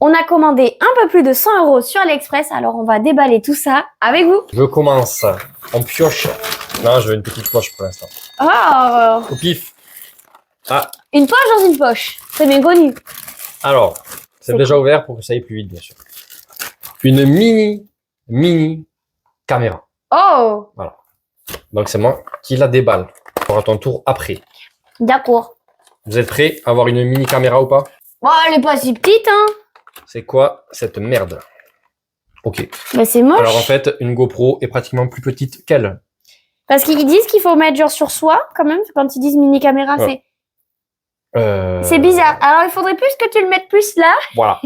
On a commandé un peu plus de 100 € sur AliExpress, alors on va déballer tout ça avec vous. Je commence. On pioche. Non, je veux une petite poche pour l'instant. Oh, Au pif. Ah, une poche dans une poche, c'est bien connu. alors, c'est déjà ouvert pour que ça aille plus vite, bien sûr. Une mini caméra. Oh, Voilà. Donc, c'est moi qui la déballe. On aura ton tour après. d'accord. Vous êtes prêts à avoir une mini caméra ou pas? Bon, elle est pas si petite, hein. C'est quoi cette merde? Ok. Mais c'est moche. Alors, en fait, une GoPro est pratiquement plus petite qu'elle. Parce qu'ils disent qu'il faut mettre genre sur soi, quand même, quand ils disent mini caméra, Ouais. c'est bizarre. Alors, il faudrait plus que tu le mettes plus là. Voilà.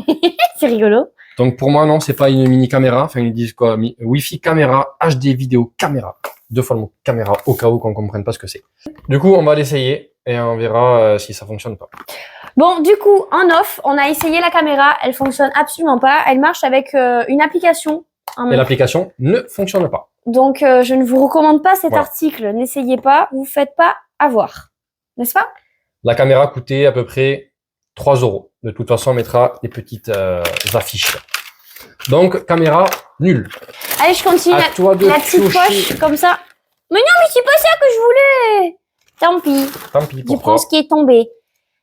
C'est rigolo. Donc, pour moi, non, c'est pas une mini caméra. Enfin, ils disent quoi? Wi-Fi caméra, HD vidéo caméra. 2 fois le mot caméra, au cas où qu'on comprenne pas ce que c'est. Du coup, on va l'essayer et on verra si ça fonctionne pas. Bon, du coup, en off, on a essayé la caméra. Elle fonctionne absolument pas. Elle marche avec une application. Et l'application ne fonctionne pas. Donc, je ne vous recommande pas cet Voilà. article. N'essayez pas. Vous faites pas avoir. N'est-ce pas? La caméra coûtait à peu près 3 €. De toute façon, on mettra des petites affiches. Donc, caméra nulle. Allez, je continue À toi de la petite piocher. poche, comme ça. Mais non, mais c'est pas ça que je voulais. Tant pis. Tant pis Je pour prends toi. ce qui est tombé.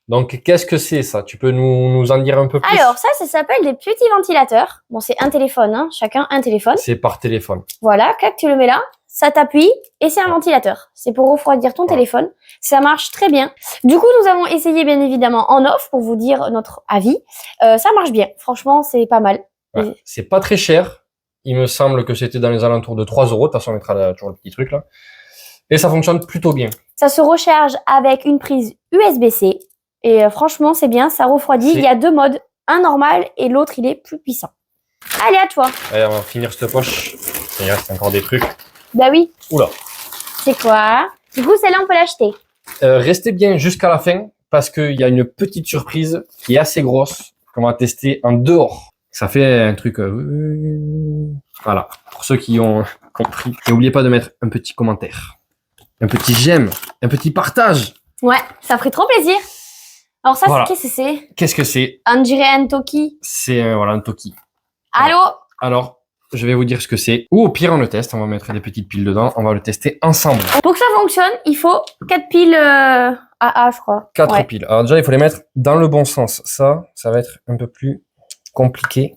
Donc, qu'est-ce que c'est ça? Tu peux nous en dire un peu plus? Alors, ça s'appelle des petits ventilateurs. Bon, c'est un téléphone, hein. Chacun un téléphone. C'est par téléphone. Voilà, clac, tu le mets là. Ça t'appuie et c'est un ventilateur. C'est pour refroidir ton téléphone. Ça marche très bien. Du coup, nous avons essayé bien évidemment en off pour vous dire notre avis. Ça marche bien. Franchement, c'est pas mal. Ouais. C'est pas très cher. Il me semble que c'était dans les alentours de 3 €. De toute façon, on mettra toujours le petit truc là. Et ça fonctionne plutôt bien. Ça se recharge avec une prise USB-C. Et franchement, c'est bien. Ça refroidit. Il y a 2 modes. Un normal et l'autre, il est plus puissant. Allez, à toi. Allez, on va finir cette poche. Il reste encore des trucs. Bah oui. Oula. C'est quoi? Du coup, celle-là, on peut l'acheter. Restez bien jusqu'à la fin parce qu'il y a une petite surprise qui est assez grosse qu'on va tester en dehors. Ça fait un truc... voilà, pour ceux qui ont compris. Et n'oubliez pas de mettre un petit commentaire, un petit j'aime, un petit partage. Ouais, ça ferait trop plaisir. Alors ça, Voilà. qu'est-ce que c'est? Qu'est-ce que c'est? On dirait un Toki. C'est voilà, un Toki. Allô? Alors, je vais vous dire ce que c'est. Ou au pire, on le teste. On va mettre des petites piles dedans. On va le tester ensemble. Pour que ça fonctionne, il faut 4 piles AA, je crois. 4 Ouais. piles. Alors déjà, il faut les mettre dans le bon sens. Ça va être un peu plus compliqué.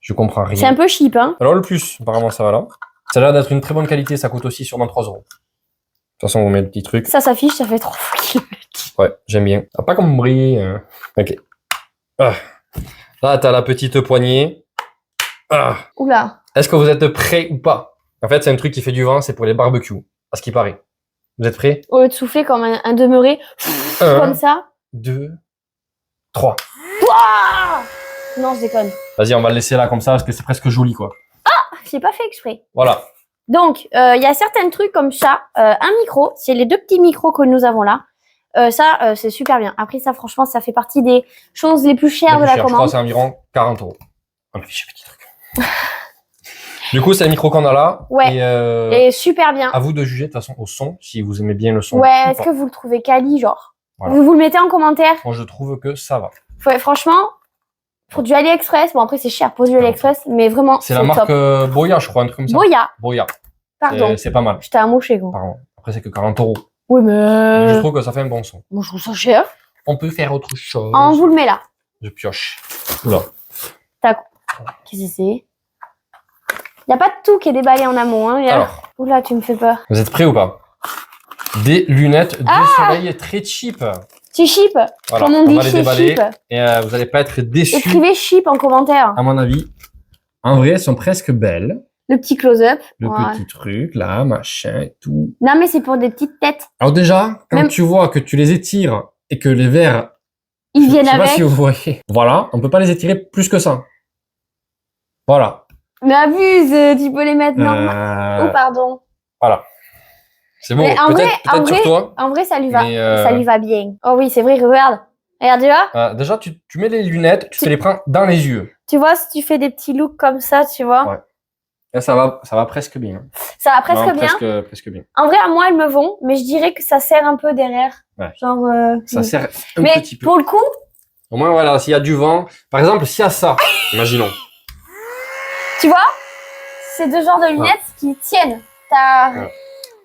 Je comprends rien. C'est un peu cheap, hein. Alors le plus, apparemment, ça va là. Ça a l'air d'être une très bonne qualité. Ça coûte aussi sûrement 3 €. De toute façon, on vous met le petit truc. Ça s'affiche, ça fait 3 fois. Ouais, j'aime bien. Ah, pas comme briller. Ok. Ah. Là, t'as la petite poignée. Ah. Oula. Est-ce que vous êtes prêts ou pas? En fait, c'est un truc qui fait du vent. C'est pour les barbecues, à ce qui paraît. Vous êtes prêts? Au lieu de souffler comme un demeuré, comme ça. 2, 3. Ouah, non, je déconne. Vas-y, on va le laisser là comme ça parce que c'est presque joli, quoi. J'ai pas fait exprès. Voilà. Donc, il y a certains trucs comme ça. Un micro, c'est les 2 petits micros que nous avons là. Ça, c'est super bien. Après, ça, franchement, ça fait partie des choses les plus chères de la Je crois que commande. c'est environ 40 €. Un petit truc. Du coup, c'est le micro qu'on a là. Ouais. Et super bien. À vous de juger de toute façon au son, si vous aimez bien le son. Ouais, ou est-ce pas. que vous le trouvez quali, genre? Voilà. Vous le mettez en commentaire. Moi, je trouve que ça va. Ouais, franchement, pour du AliExpress, bon après c'est cher pour du AliExpress, mais vraiment C'est la marque top. Boya, je crois, un truc comme ça. Boya, Boya. pardon. C'est pas mal. Je t'ai amoché, quoi. Pardon. Après, c'est que 40 €. Oui, Mais je mais... trouve que ça fait un bon son. Moi, je trouve ça cher. On peut faire autre chose. On vous le met là. Je pioche. Oula. Qu'est-ce que c'est? Y a pas de tout qui est déballé en amont, hein. Alors, Oula, tu me fais peur. vous êtes prêts ou pas? Des lunettes de soleil très cheap. C'est cheap. Voilà, Comme on on dit, va les c'est déballer. cheap. Et vous n'allez pas être déçus, Écrivez cheap en commentaire. à mon avis. En vrai, elles sont presque belles. Le petit close-up. Le Ouais. petit truc, là, machin et tout. Non, mais c'est pour des petites têtes. Alors déjà, quand Même- tu vois que tu les étires et que les verres... Ils je viennent sais pas avec. si vous voyez. Voilà, on peut pas les étirer plus que ça. Voilà. Mais abuse, tu peux les mettre normales. Oh, pardon. Voilà. C'est bon, Mais en vrai, peut-être sur toi. En vrai, ça lui va. Mais, Ça lui va bien. Oh oui, c'est vrai, regarde. Regarde, tu vois? Déjà, tu mets les lunettes, tu te les prends dans les yeux. Tu vois, si tu fais des petits looks comme ça, tu vois? Ouais. Là, ça va presque bien. Ça va presque Non, bien. presque bien. En vrai, à moi, elles me vont, mais je dirais que ça serre un peu derrière. Ouais. Genre, Ça sert un mais petit peu. pour le coup, Au moins, voilà, s'il y a du vent. Par exemple, s'il y a ça, imaginons. Tu vois? C'est deux genres de lunettes qui tiennent. T'as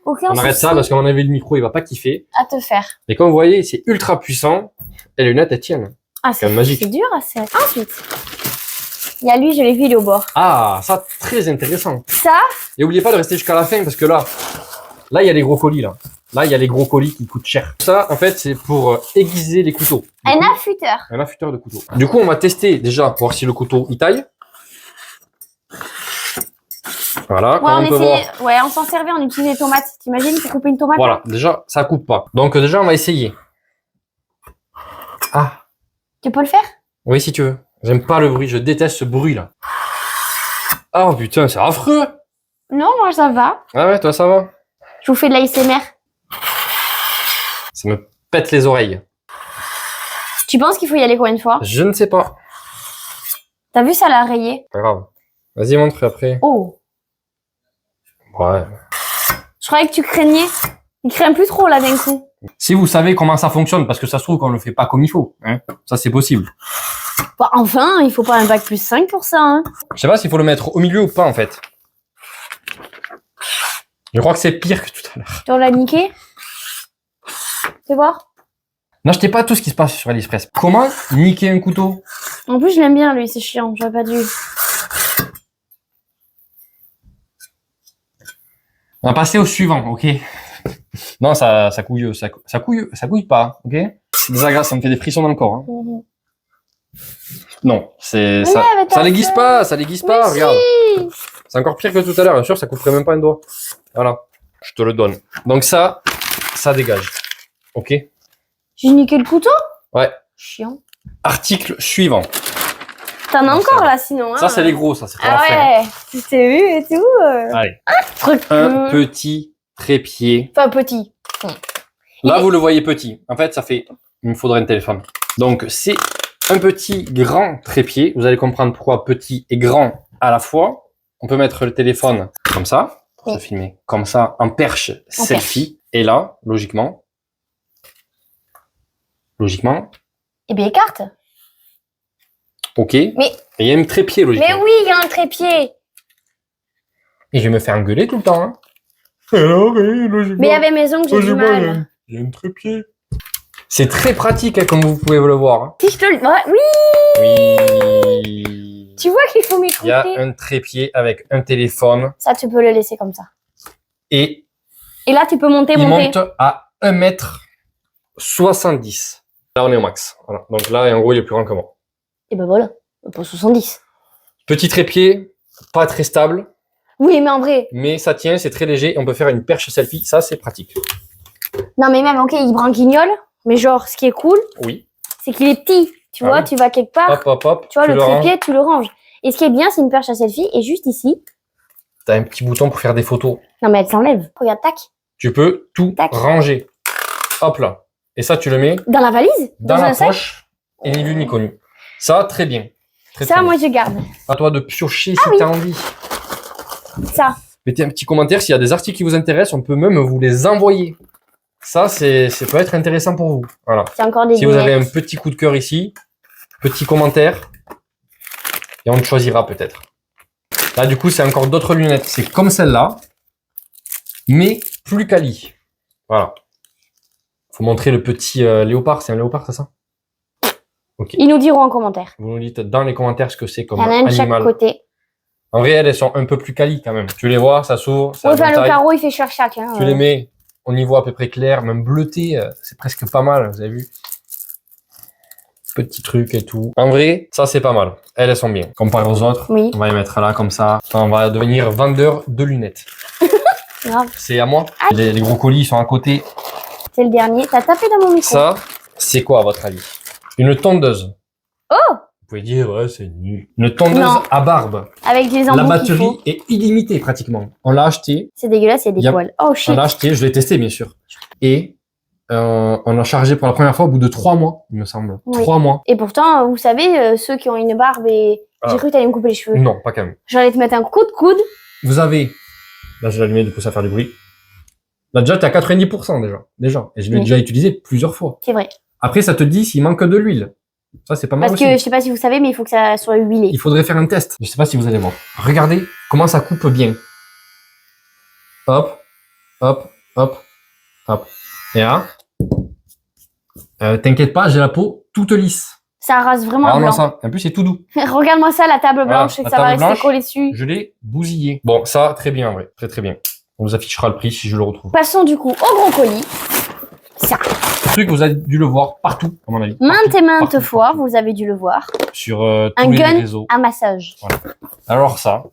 aucun On arrête souci ça parce qu'à mon avis, le micro, il va pas kiffer. à te faire. Et comme vous voyez, c'est ultra puissant. Et les lunettes, elles tiennent. Ah, quand même magique. c'est dur à faire. Ensuite, il y a lui, je l'ai vu, il est au bord. Ah, ça, très intéressant. Ça, Et n'oubliez pas de rester jusqu'à la fin parce que là, il y a les gros colis, là. Là, il y a les gros colis qui coûtent cher. Ça, en fait, c'est pour aiguiser les couteaux. Du un coup, affûteur. un affûteur de couteau. Du coup, on va tester déjà pour voir si le couteau, il taille. Voilà, comme on peut voir. Ouais, on s'en servait, on utilisait des tomates. T'imagines pour couper une tomate? Voilà, déjà, ça coupe pas. Donc, déjà, on va essayer. Ah, Tu peux le faire? oui, si tu veux. J'aime pas le bruit, je déteste ce bruit-là. Oh putain, c'est affreux. Non, moi ça va. Ah ouais, toi, ça va? Je vous fais de l'ASMR. Ça me pète les oreilles. Tu penses qu'il faut y aller combien de fois? Je ne sais pas. T'as vu, ça l'a rayé. Pas grave. Vas-y, montre après. Oh, Ouais. je croyais que tu craignais. Il craint plus trop là d'un coup. Si vous savez comment ça fonctionne, parce que ça se trouve qu'on le fait pas comme il faut, hein. Ça, c'est possible. Bah, enfin, il faut pas un bac plus 5 pour ça. Hein. Je sais pas s'il faut le mettre au milieu ou pas, en fait. Je crois que c'est pire que tout à l'heure. Tu l'as niqué? Fais voir. N'achetez pas tout ce qui se passe sur AliExpress. Comment niquer un couteau? En plus, je l'aime bien lui, c'est chiant. J'aurais pas dû. On va passer au suivant, ok? Non, ça couille pas, ok? C'est désagréable, ça me fait des frissons dans le corps, hein. Non, c'est, ça, Ouais, ça l'aiguise pas, Mais regarde. si. C'est encore pire que tout à l'heure, bien sûr, ça couperait même pas un doigt. Voilà. Je te le donne. Donc ça dégage. Ok? J'ai niqué le couteau? Ouais. Chiant. Article suivant. T'en as Non, encore ça- là sinon. Hein. Ça, c'est les gros, ça, c'est pour Ah la fin. ouais, tu t'es vu et tout. Allez. Truc. Un petit trépied. Enfin, petit. Là, vous le voyez petit. En fait, il me faudrait un téléphone. Donc, c'est un petit grand trépied. Vous allez comprendre pourquoi petit et grand à la fois. On peut mettre le téléphone comme ça, pour se filmer. Comme ça, en perche selfie. Et là, logiquement. Eh bien, écarte. Ok. Et il y a un trépied, logiquement. Mais oui, il y a un trépied. Et je vais me faire engueuler tout le temps, hein. Alors, oui, logiquement. Mais il y avait maison que j'ai du mal. Il y a un trépied. C'est très pratique, hein, comme vous pouvez le voir. Hein. Si je te le... Ouais, oui. Oui. Tu vois qu'il faut Il y a m'écouter. un trépied avec un téléphone. Ça, tu peux le laisser comme ça. Et Et là, tu peux monter. il monte à 1m70. Là, on est au max. Voilà. Donc là, en gros, il est plus grand que moi. Et ben voilà, pour 70. Petit trépied, pas très stable, Oui, mais en vrai. mais ça tient, c'est très léger. On peut faire une perche selfie. Ça, c'est pratique. Non, mais même, ok, il branquignole. Mais genre, ce qui est cool, Oui. c'est qu'il est petit. Tu Ah vois, oui. tu vas quelque part. Hop, hop, hop. Tu vois, le ranges. trépied, tu le ranges. Et ce qui est bien, c'est une perche à selfie. Et juste ici. T'as un petit bouton pour faire des photos. Non, mais elle s'enlève. Regarde, tac. Tu peux tout Tac. ranger. Hop là. Et ça, tu le mets Dans la valise. dans la un sac. poche. Et ni vu ni connu. Ça, très bien. Très, Ça, très moi, bien. je garde. À toi de piocher si oui. t'as envie. Ça. Mettez un petit commentaire s'il y a des articles qui vous intéressent. On peut même vous les envoyer. Ça, ça peut être intéressant pour vous. Voilà. C'est encore des Si vous avez lunettes. un petit coup de cœur ici, petit commentaire. Et on te choisira peut-être. Là, du coup, c'est encore d'autres lunettes. C'est comme celle-là. Mais plus quali. Voilà. Faut montrer le petit léopard. C'est un léopard, c'est ça? Ok. Ils nous diront en commentaire. Vous nous dites dans les commentaires ce que c'est Il comme y en a un de chaque animal. côté. En réel, elles sont un peu plus quali quand même. Tu les vois, ça s'ouvre, ça Ouais, enfin, le taille. carreau, il fait cher chaque. Hein, Tu les mets, on y voit à peu près clair, même bleuté, c'est presque pas mal, vous avez vu? Petit truc et tout. En vrai, ça c'est pas mal. Elles sont bien. Comparé aux autres, Oui. on va les mettre là comme ça. On va devenir vendeur de lunettes. Grave. C'est à moi. Les gros colis sont à côté. C'est le dernier. T'as tapé dans mon micro. Ça, c'est quoi à votre avis? Une tondeuse. Oh! Vous pouvez dire, ouais, c'est nul. Une tondeuse Non. à barbe. Avec les La embouts qu'il batterie faut. est illimitée pratiquement. On l'a acheté. C'est dégueulasse, il y a des Y a- poils. Oh shit. On l'a acheté, je l'ai testé bien sûr. Et on l'a chargé pour la première fois au bout de 3 mois, il me semble. Oui. 3 mois. Et pourtant, vous savez, ceux qui ont une barbe et... Ah. J'ai cru que t'allais me couper les cheveux. Non, pas quand même. J'allais te mettre un coup de coude. Vous avez... Là, je l'ai allumé, du coup, ça va faire du bruit. Là, déjà, t'es à 90% déjà. Et je l'ai Oui. déjà utilisé plusieurs fois. C'est vrai. Après, ça te dit s'il manque de l'huile. Ça, c'est pas mal Parce aussi. que je sais pas si vous savez, mais il faut que ça soit huilé. Il faudrait faire un test. Je sais pas si vous allez voir. Regardez comment ça coupe bien. Hop, hop, hop, hop. Et là, t'inquiète pas, j'ai la peau toute lisse. Ça rase vraiment Ah non, blanc. ça. En plus, c'est tout doux. Regarde-moi ça, la table Voilà, blanche, et la que ça va table rester blanche. collé dessus. Je l'ai bousillé. Bon, ça, très bien, en vrai. Très, très bien. On vous affichera le prix si je le retrouve. Passons du coup au gros colis. Ça. Ce truc, vous avez dû le voir partout, à mon avis. Maintes et maintes Partout, fois, partout. vous avez dû le voir. Sur Un tous les gun réseaux. à massage. Alors ça,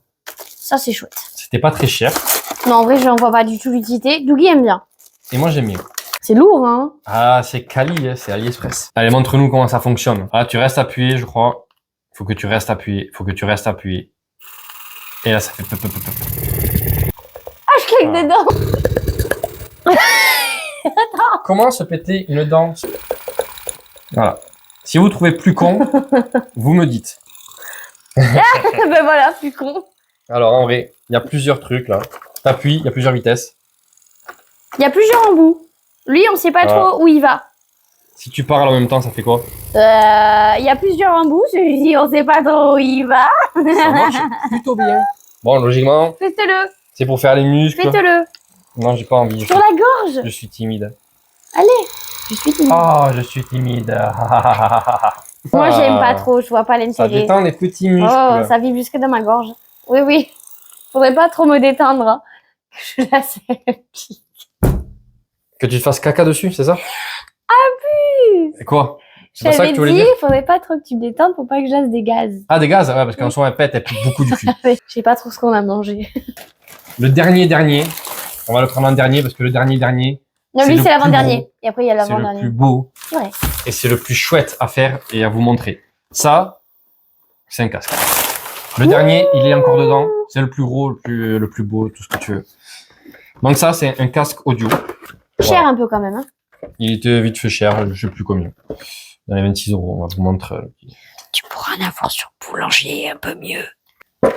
Ça, c'est chouette. c'était pas très cher. Non, en vrai, je n'en vois pas du tout l'utilité. Dougie aime bien. Et moi, j'aime bien. C'est lourd, hein. Ah, c'est Kali, hein, c'est AliExpress. Allez, montre-nous comment ça fonctionne. Ah, tu restes appuyé, je crois. Faut que tu restes appuyé. Faut que tu restes appuyé. Et là, ça fait pop, pop, pop, pop. Ah, je claque Ah. dedans. Comment se péter une dent? Voilà. Si vous trouvez plus con, vous me dites. Ben voilà, plus con. Alors, en vrai, il y a plusieurs trucs, là. T'appuies, il y a plusieurs vitesses. Il y a plusieurs embouts. Lui, on sait pas Voilà. trop où il va. Si tu parles en même temps, ça fait quoi? Il y a plusieurs embouts. Celui-ci, on sait pas trop où il va. Ça marche plutôt bien. Bon, logiquement, Faites-le. c'est pour faire les muscles. Faites-le. Non, j'ai pas envie. Sur la gorge. Je suis timide. Allez. Je suis timide. Ah, je suis timide. Moi, j'aime Ah. pas trop. Je vois pas Ça l'intérêt. détend les petits muscles. Oh, ça vibre jusque dans ma gorge. Oui, oui. Faudrait pas trop me détendre. Hein. Je la sais. Que tu te fasses caca dessus, c'est ça? Plus. Et quoi? C'est pas ça J'avais que tu voulais dit, dire? faudrait pas trop que tu me détendes pour pas que je laisse des gaz. Ah, des gaz? Ouais, parce qu'en soi, elle pète, elle pue beaucoup du cul. Je sais pas trop ce qu'on a mangé. Le dernier, on va le prendre en dernier parce que le dernier, Non, C'est lui, le c'est plus l'avant-dernier. gros. Et après, il y a c'est le l'avant-dernier. plus beau. Ouais. Et c'est le plus chouette à faire et à vous montrer. Ça, c'est un casque. Le dernier, il est encore dedans. C'est le plus gros, le plus beau, tout ce que tu veux. Donc ça, c'est un casque audio. Cher Voilà. un peu quand même. Hein. Il était vite fait cher, je sais plus combien. Dans les 26 €, on va vous montrer. Tu pourras en avoir sur boulanger un peu mieux.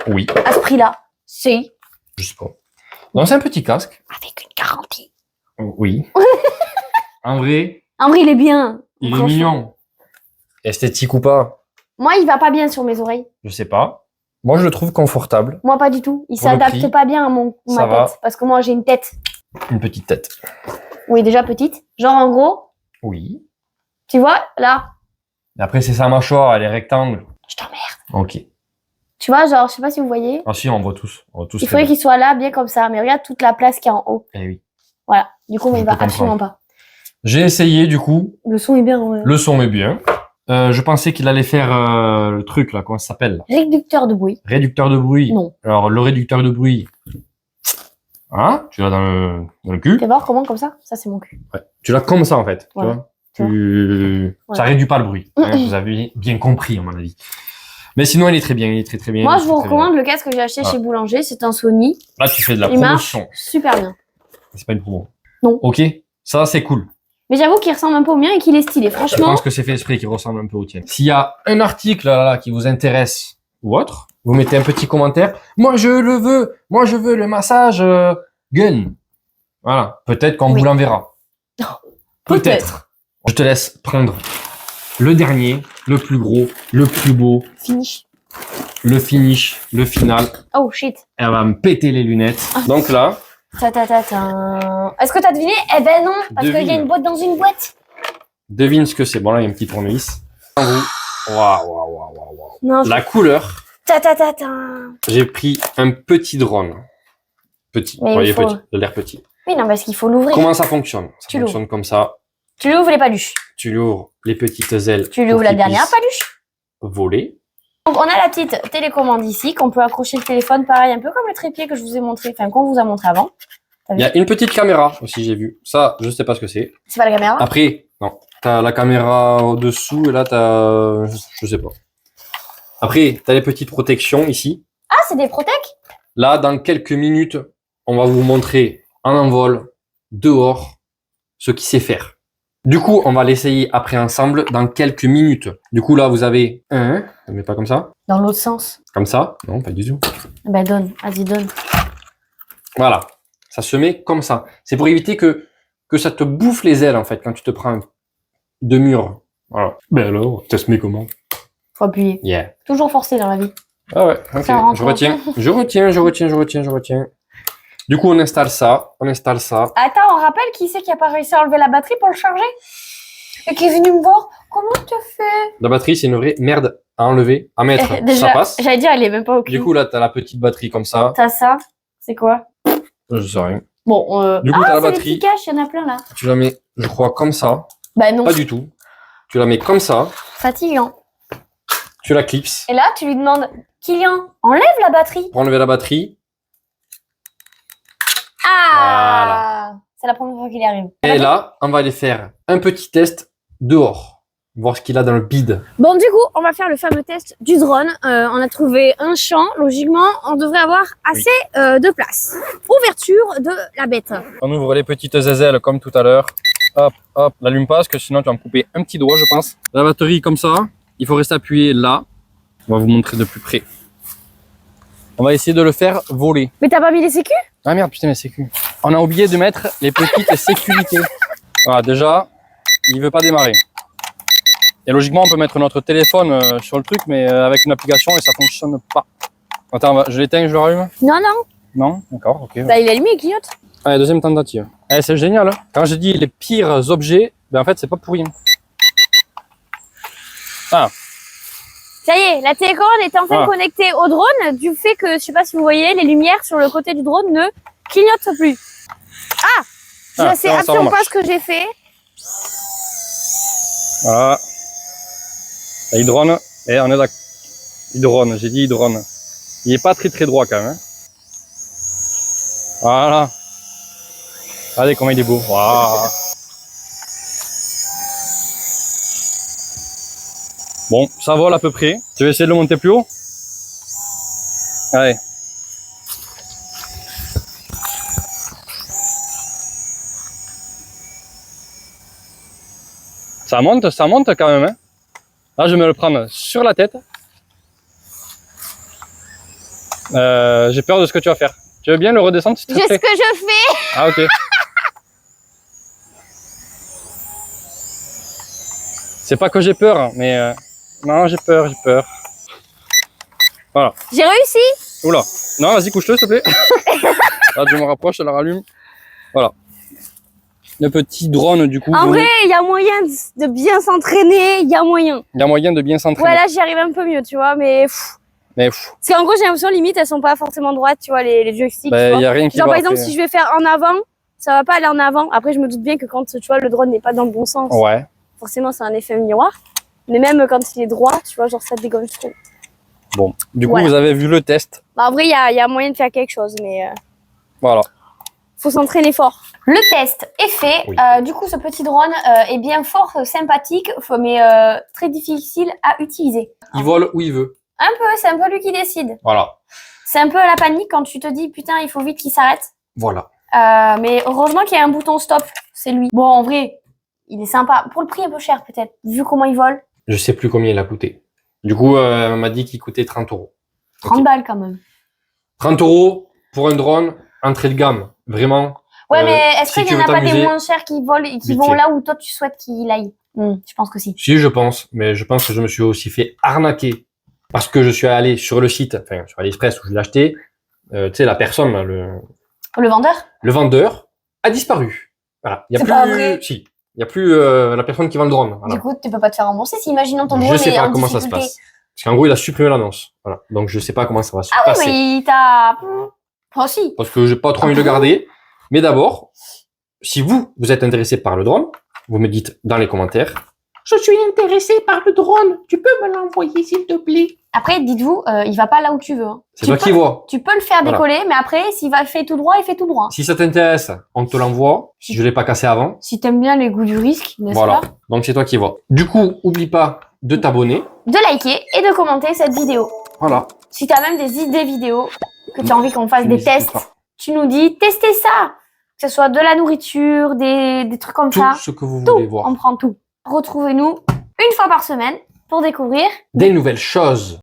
Oui, À ce prix-là, c'est je sais pas. Donc c'est un petit casque. avec une garantie. Oui. En vrai, En vrai, il est bien. il est Franchement. mignon. Esthétique ou pas, Moi, il va pas bien sur mes oreilles. je sais pas. Moi, je le trouve confortable. Moi, pas du tout. Il Pour le s'adapte prix, pas bien à ça ma va. tête. Parce que moi, j'ai une tête. Une petite tête. Oui, déjà petite. Genre, en gros, Oui. tu vois, là, Et après, c'est sa mâchoire, elle est rectangle. je t'emmerde. Ok. Tu vois, genre, je sais pas si vous voyez. Ah si, on voit tous. On voit tous Il très faudrait bien. qu'il soit là, bien comme ça. Mais regarde toute la place qu'il y a en haut. Eh oui. Voilà. Du coup, mais Je il va peux absolument comprendre. pas. J'ai essayé, du coup. Le son est bien, ouais. Le son est bien. Je pensais qu'il allait faire le truc, là, comment ça s'appelle? Réducteur de bruit. Réducteur de bruit. Non. Alors, le réducteur de bruit. Hein? Tu l'as dans le cul. Fais voir comment, comme ça. Ça, c'est mon cul. Ouais. Tu l'as comme ça, en fait. Voilà. Tu vois? Ça Voilà. réduit pas le bruit. Hein, vous avez bien compris, à mon avis. Mais sinon, il est très bien. Il est très, très bien. Moi, il est je très, vous très bien. recommande le casque que j'ai acheté Voilà. chez Boulanger. C'est un Sony. Là, tu fais de la Il marche promotion. super bien. C'est pas une promo. Non. Ok. Ça, c'est cool. Mais j'avoue qu'il ressemble un peu au mien et qu'il est stylé. Je Franchement, pense que c'est fait exprès qu'il ressemble un peu au tien. S'il y a un article là, qui vous intéresse ou autre, vous mettez un petit commentaire. Moi, je le veux. Moi, je veux le massage gun. Voilà. Peut-être qu'on Oui. vous l'enverra. peut-être. Je te laisse prendre le dernier, le plus gros, le plus beau, Finish. le finish, le final. Oh shit. Elle va me péter les lunettes. Donc là, Ta-ta-ta-ta. Est-ce que t'as deviné? Eh ben non, parce qu'il y a Devine. une boîte dans une boîte. devine ce que c'est. Bon, là, il y a un petit tournevis. Waouh, waouh, waouh, waouh, waouh. Non. La couleur, Ta-ta-ta-ta. j'ai pris un petit drone. Petit. Mais Vous voyez, il faut- petit. De l'air petit. Oui, non, parce qu'il faut l'ouvrir. Comment ça fonctionne? Ça Tu fonctionne comme ça. Tu lui ouvres les paluches. Tu lui ouvres les petites ailes. Tu lui pour ouvres la qu'il dernière puisse paluche. voler. Donc, on a la petite télécommande ici, qu'on peut accrocher le téléphone, pareil, un peu comme le trépied que je vous ai montré, enfin, qu'on vous a montré avant. Il y a une petite caméra aussi, j'ai vu. Ça, je sais pas ce que c'est. C'est pas la caméra? Après, non. T'as la caméra au-dessous et là, t'as... Je sais pas. Après, t'as les petites protections ici. Ah, c'est des protèques? Là, dans quelques minutes, on va vous montrer en envol, dehors, ce qu'il sait faire. Du coup, on va l'essayer après ensemble dans quelques minutes. Du coup, là, vous avez un, mais pas comme ça. Dans l'autre sens. Comme ça. Non, pas du tout. Ben, donne. Vas-y, donne. Voilà. Ça se met comme ça. C'est pour éviter que ça te bouffe les ailes, en fait, quand tu te prends de mur Voilà. Ben alors, test mais comment? Faut appuyer. Yeah. Toujours forcer dans la vie. Ah ouais, ok. Ça rentre. Je retiens. Du coup, on installe ça. Attends, on rappelle qui c'est qui a pas réussi à enlever la batterie pour le charger? Et qui est venu me voir. Comment tu fais? La batterie, c'est une vraie merde à enlever, à mettre. Ça Déjà, passe. j'allais dire, elle est même pas au cul. Du coup, là, t'as la petite batterie comme ça. T'as ça. C'est quoi? Je sais rien. Bon, Du coup, t'as la c'est les batterie. petits caches, il y en a plein là. Tu la mets, je crois, comme ça. Bah non. Pas du tout. Tu la mets comme ça. Fatigant. Tu la clipses. Et là, tu lui demandes, Kylian, enlève la batterie. Pour enlever la batterie. Ah! C'est la première fois qu'il y arrive. Et là, on va aller faire un petit test dehors. Voir ce qu'il a dans le bide. Bon, du coup, on va faire le fameux test du drone. On a trouvé un champ. Logiquement, on devrait avoir assez de place. Ouverture de la bête. On ouvre les petites aisselles comme tout à l'heure. Hop, hop. L'allume pas parce que sinon tu vas me couper un petit doigt, je pense. La batterie comme ça. Il faut rester appuyé là. On va vous montrer de plus près. On va essayer de le faire voler. Mais t'as pas mis les sécu? Ah merde, putain, les sécu. On a oublié de mettre les petites sécurités. Voilà, déjà, il veut pas démarrer. Et logiquement, on peut mettre notre téléphone sur le truc, mais avec une application et ça fonctionne pas. Attends, je l'éteins, je le rallume? Non, non. Non? D'accord, ok. Bah, il est allumé, il clignote. Allez, deuxième tentative. Eh, c'est génial, hein. Quand je dis les pires objets, ben en fait, c'est pas pour rien. Ah, Ça y est, la télécommande est enfin Ah. connectée au drone du fait que, je sais pas si vous voyez, les lumières sur le côté du drone ne clignotent plus. Ah! Je Ah, sais ça absolument pas remarche. ce que j'ai fait. voilà. Là, il drone. Et on est d'accord. Il drone, j'ai dit il drone. Il est pas très droit quand même. Hein. Voilà. Regardez comment il est beau. Waouh. Bon, ça vole à peu près. Tu veux essayer de le monter plus haut? Allez. Ça monte quand même. Hein. Là, je vais me le prendre sur la tête. J'ai peur de ce que tu vas faire. Tu veux bien le redescendre s'il te J'ai ce plaît? que je fais. Ah, ok. C'est pas que j'ai peur, mais non, j'ai peur. Voilà. J'ai réussi. Oula. Non, vas-y, couche-le, s'il te plaît. Là, je me rapproche, je la rallume. Voilà. Le petit drone, du coup. En vrai, il y a moyen de bien s'entraîner. Il y a moyen. Il y a moyen de bien s'entraîner. Ouais, là, j'y arrive un peu mieux, tu vois, mais... Mais Parce qu'en gros, j'ai l'impression, limite, elles sont pas forcément droites, tu vois, les joysticks, tu il vois. y a rien qui Genre, va par exemple, après. si je vais faire en avant, ça va pas aller en avant. Après, je me doute bien que quand, tu vois, le drone n'est pas dans le bon sens, Ouais. forcément, c'est un effet miroir. Mais même quand il est droit, tu vois, genre, ça dégonne trop. Bon. Du coup, Voilà. vous avez vu le test. Bah, en vrai, il y a moyen de faire quelque chose, mais Voilà. faut s'entraîner fort. Le test est fait. Oui. Du coup, ce petit drone est bien fort, sympathique, mais très difficile à utiliser. Il vole où il veut. Un peu, c'est un peu lui qui décide. Voilà. C'est un peu la panique quand tu te dis, putain, il faut vite qu'il s'arrête. Voilà. Mais heureusement qu'il y a un bouton stop, c'est lui. Bon, en vrai, il est sympa. Pour le prix un peu cher, peut-être, vu comment il vole. Je sais plus combien il a coûté. Du coup, on m'a dit qu'il coûtait 30 €. 30 Ok. balles quand même. 30 € pour un drone entrée de gamme. Vraiment. Ouais, mais est-ce si qu'il tu y en veux a pas des t'amuser, moins chers qui volent et qui vite vont fait. là où toi tu souhaites qu'il aille? Je pense que si. Si, je pense. Mais je pense que je me suis aussi fait arnaquer. Parce que je suis allé sur le site, enfin, sur AliExpress où je l'ai acheté. Tu sais, la personne, là, Le vendeur? le vendeur, a disparu. Voilà. Il y a C'est plus, pas vrai. si. Il y a plus la personne qui vend le drone. Voilà. Du coup, tu peux pas te faire rembourser si, imaginons ton Je drone sais est pas en comment ça se difficulté. passe. Parce qu'en gros, il a supprimé l'annonce. Voilà. Donc, je sais pas comment ça va se Ah passer. oui, mais il t'a... Moi aussi. Parce que j'ai pas trop envie de le garder. Mais d'abord, si vous êtes intéressé par le drone, vous me dites dans les commentaires. Je suis intéressé par le drone. Tu peux me l'envoyer, s'il te plaît? Après, dites-vous, il va pas là où tu veux. Hein. C'est toi qui vois. Tu peux le faire Voilà. décoller, mais après, s'il va fait tout droit, il fait tout droit. Si ça t'intéresse, on te l'envoie. Si je l'ai pas cassé avant. Si t'aimes bien les goûts du risque, n'est-ce Voilà. pas? Donc, c'est toi qui vois. Du coup, oublie pas de t'abonner. De liker et de commenter cette vidéo. Voilà. Si t'as même des idées vidéos, que tu as envie qu'on fasse des N'hésite tests, pas. tu nous dis, testez ça! Que ce soit de la nourriture, des trucs comme Tout ça. ce que vous Tout, voulez voir. on prend tout. Retrouvez-nous une fois par semaine pour découvrir Des nouvelles choses.